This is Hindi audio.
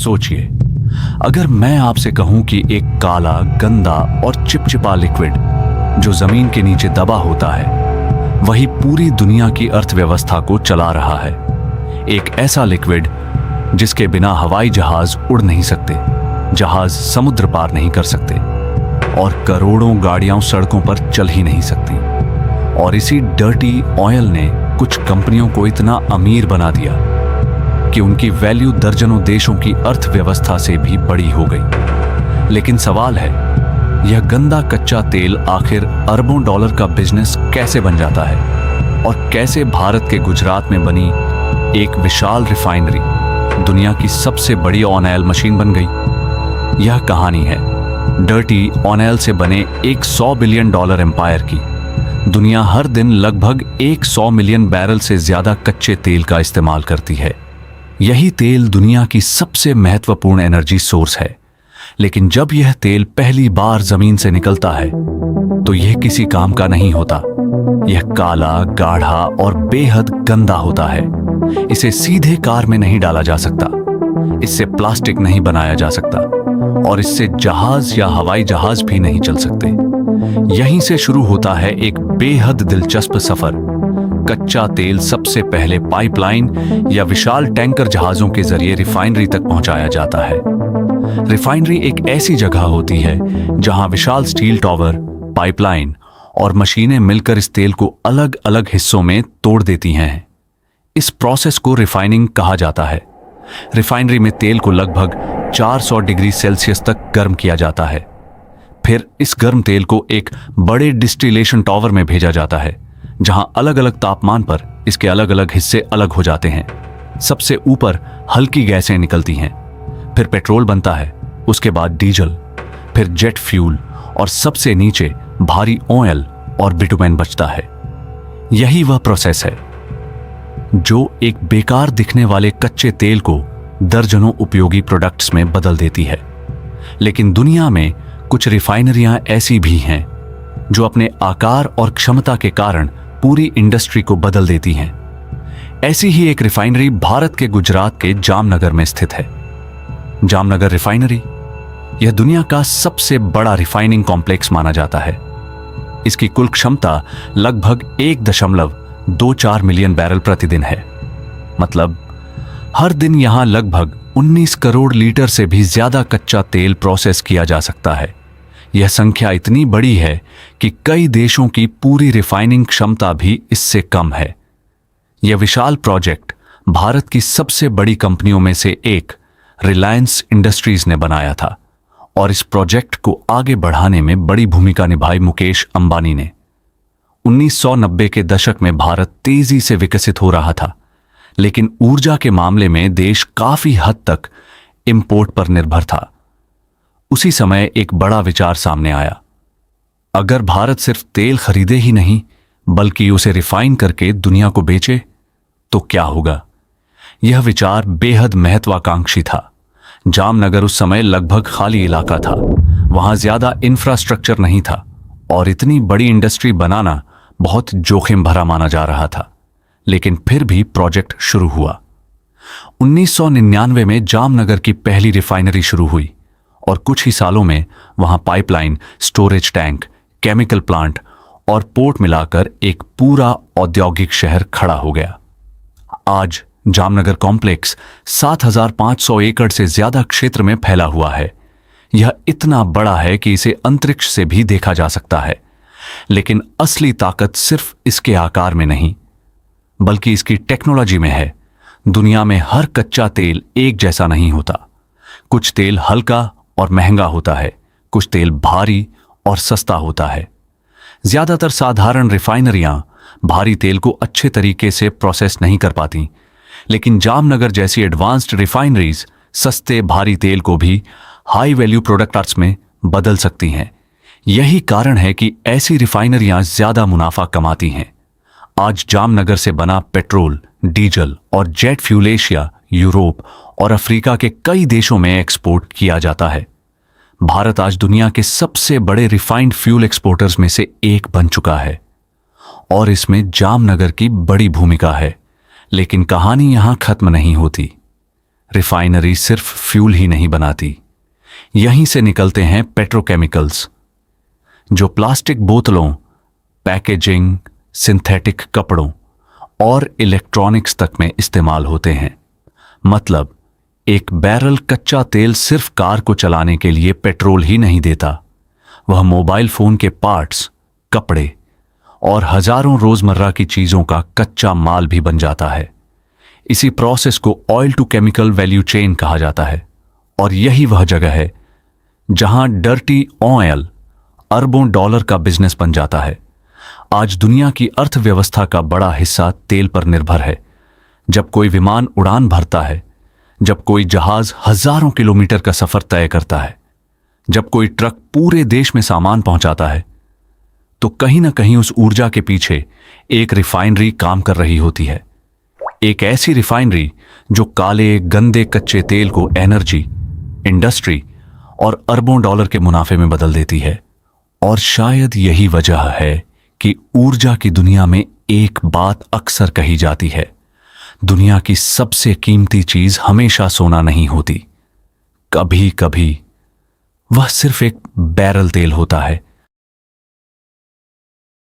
सोचिए, अगर मैं आपसे कहूं कि एक काला, गंदा और चिपचिपा लिक्विड जो जमीन के नीचे दबा होता है, वही पूरी दुनिया की अर्थव्यवस्था को चला रहा है। एक ऐसा लिक्विड जिसके बिना हवाई जहाज उड़ नहीं सकते, जहाज समुद्र पार नहीं कर सकते और करोड़ों गाड़ियां सड़कों पर चल ही नहीं सकती। और इसी डर्टी ऑयल ने कुछ कंपनियों को इतना अमीर बना दिया कि उनकी वैल्यू दर्जनों देशों की अर्थव्यवस्था से भी बड़ी हो गई। लेकिन सवाल है, यह गंदा कच्चा तेल आखिर अरबों डॉलर का बिजनेस कैसे बन जाता है और कैसे भारत के गुजरात में बनी एक विशाल रिफाइनरी दुनिया की सबसे बड़ी ऑन-ऑयल मशीन बन गई। यह कहानी है डर्टी ऑन-ऑयल से बने एक $100 बिलियन एम्पायर की। दुनिया हर दिन लगभग 100 मिलियन बैरल से ज्यादा कच्चे तेल का इस्तेमाल करती है। यही तेल दुनिया की सबसे महत्वपूर्ण एनर्जी सोर्स है। लेकिन जब यह तेल पहली बार जमीन से निकलता है तो यह किसी काम का नहीं होता। यह काला, गाढ़ा और बेहद गंदा होता है। इसे सीधे कार में नहीं डाला जा सकता, इससे प्लास्टिक नहीं बनाया जा सकता और इससे जहाज या हवाई जहाज भी नहीं चल सकते। यहीं से शुरू होता है एक बेहद दिलचस्प सफर। कच्चा तेल सबसे पहले पाइपलाइन या विशाल टैंकर जहाजों के जरिए रिफाइनरी तक पहुंचाया जाता है। रिफाइनरी एक ऐसी जगह होती है जहां विशाल स्टील टावर, पाइपलाइन और मशीनें मिलकर इस तेल को अलग अलग हिस्सों में तोड़ देती हैं। इस प्रोसेस को रिफाइनिंग कहा जाता है। रिफाइनरी में तेल को लगभग 400 डिग्री सेल्सियस तक गर्म किया जाता है। फिर इस गर्म तेल को एक बड़े डिस्टिलेशन टावर में भेजा जाता है, जहां अलग अलग तापमान पर इसके अलग अलग हिस्से अलग हो जाते हैं। सबसे ऊपर हल्की गैसें निकलती हैं, फिर पेट्रोल बनता है, उसके बाद डीजल, फिर जेट फ्यूल और सबसे नीचे भारी ऑयल और बिटुमेन बचता है। यही वह प्रोसेस है जो एक बेकार दिखने वाले कच्चे तेल को दर्जनों उपयोगी प्रोडक्ट्स में बदल देती है। लेकिन दुनिया में कुछ रिफाइनरियां ऐसी भी हैं जो अपने आकार और क्षमता के कारण पूरी इंडस्ट्री को बदल देती हैं। ऐसी ही एक रिफाइनरी भारत के गुजरात के जामनगर में स्थित है। जामनगर रिफाइनरी यह दुनिया का सबसे बड़ा रिफाइनिंग कॉम्प्लेक्स माना जाता है। इसकी कुल क्षमता लगभग 1.24 मिलियन बैरल प्रतिदिन है। मतलब हर दिन यहां लगभग 19 करोड़ लीटर से भी ज्यादा कच्चा तेल प्रोसेस किया जा सकता है। यह संख्या इतनी बड़ी है कि कई देशों की पूरी रिफाइनिंग क्षमता भी इससे कम है। यह विशाल प्रोजेक्ट भारत की सबसे बड़ी कंपनियों में से एक रिलायंस इंडस्ट्रीज ने बनाया था और इस प्रोजेक्ट को आगे बढ़ाने में बड़ी भूमिका निभाई मुकेश अंबानी ने। 1990 के दशक में भारत तेजी से विकसित हो रहा था, लेकिन ऊर्जा के मामले में देश काफी हद तक इंपोर्ट पर निर्भर था। उसी समय एक बड़ा विचार सामने आया, अगर भारत सिर्फ तेल खरीदे ही नहीं बल्कि उसे रिफाइन करके दुनिया को बेचे तो क्या होगा। यह विचार बेहद महत्वाकांक्षी था। जामनगर उस समय लगभग खाली इलाका था, वहां ज्यादा इंफ्रास्ट्रक्चर नहीं था और इतनी बड़ी इंडस्ट्री बनाना बहुत जोखिम भरा माना जा रहा था। लेकिन फिर भी प्रोजेक्ट शुरू हुआ। 1999 में जामनगर की पहली रिफाइनरी शुरू हुई और कुछ ही सालों में वहां pipeline, storage tank, chemical plant और पोर्ट मिलाकर एक पूरा औद्योगिक शहर खड़ा हो गया। आज जामनगर कॉम्प्लेक्स 7,500 एकड़ से ज्यादा क्षेत्र में फैला हुआ है। यह इतना बड़ा है कि इसे अंतरिक्ष से भी देखा जा सकता है। लेकिन असली ताकत सिर्फ इसके आकार में नहीं बल्कि इसकी टेक्नोलॉजी में है। दुनिया में हर कच्चा तेल एक जैसा नहीं होता। कुछ तेल हल्का और महंगा होता है, कुछ तेल भारी और सस्ता होता है। ज्यादातर साधारण रिफाइनरियां भारी तेल को अच्छे तरीके से प्रोसेस नहीं कर पाती, लेकिन जामनगर जैसी एडवांस्ड रिफाइनरीज सस्ते भारी तेल को भी हाई वैल्यू प्रोडक्ट्स में बदल सकती हैं। यही कारण है कि ऐसी रिफाइनरियां ज्यादा मुनाफा कमाती हैं। आज जामनगर से बना पेट्रोल, डीजल और जेट फ्यूल एशिया, यूरोप और अफ्रीका के कई देशों में एक्सपोर्ट किया जाता है। भारत आज दुनिया के सबसे बड़े रिफाइंड फ्यूल एक्सपोर्टर्स में से एक बन चुका है और इसमें जामनगर की बड़ी भूमिका है। लेकिन कहानी यहां खत्म नहीं होती। रिफाइनरी सिर्फ फ्यूल ही नहीं बनाती, यहीं से निकलते हैं पेट्रोकेमिकल्स, जो प्लास्टिक बोतलों, पैकेजिंग, सिंथेटिक कपड़ों और इलेक्ट्रॉनिक्स तक में इस्तेमाल होते हैं। मतलब एक बैरल कच्चा तेल सिर्फ कार को चलाने के लिए पेट्रोल ही नहीं देता, वह मोबाइल फोन के पार्ट्स, कपड़े और हजारों रोजमर्रा की चीजों का कच्चा माल भी बन जाता है। इसी प्रोसेस को oil to chemical value chain कहा जाता है और यही वह जगह है जहां डर्टी ऑयल अरबों डॉलर का बिजनेस बन जाता है। आज दुनिया की अर्थव्यवस्था का बड़ा हिस्सा तेल पर निर्भर है। जब कोई विमान उड़ान भरता है, जब कोई जहाज हजारों किलोमीटर का सफर तय करता है, जब कोई ट्रक पूरे देश में सामान पहुंचाता है, तो कहीं ना कहीं उस ऊर्जा के पीछे एक रिफाइनरी काम कर रही होती है। एक ऐसी रिफाइनरी जो काले गंदे कच्चे तेल को एनर्जी, इंडस्ट्री और अरबों डॉलर के मुनाफे में बदल देती है। और शायद यही वजह है कि ऊर्जा की दुनिया में एक बात अक्सर कही जाती है, दुनिया की सबसे कीमती चीज हमेशा सोना नहीं होती। कभी कभी वह सिर्फ एक बैरल तेल होता है